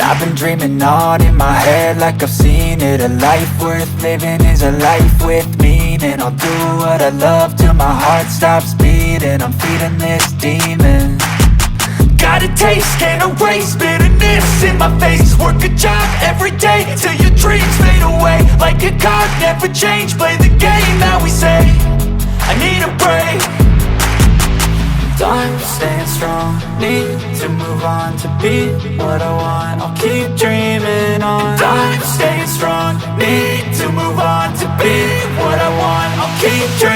I've been dreaming on in my head like I've seen it. A life worth living is a life with meaning. I'll do what I love till my heart stops beating. I'm feeding this demon. Got a taste, can't erase bitterness in my face. Work a job every day till your dreams fade away. Like a card, never change, play the game that we say. I need a break. I'm staying strong, need to move on to be what I want. I'll keep dreaming on. I'm staying strong, need to move on to be what I want. I'll keep dreaming.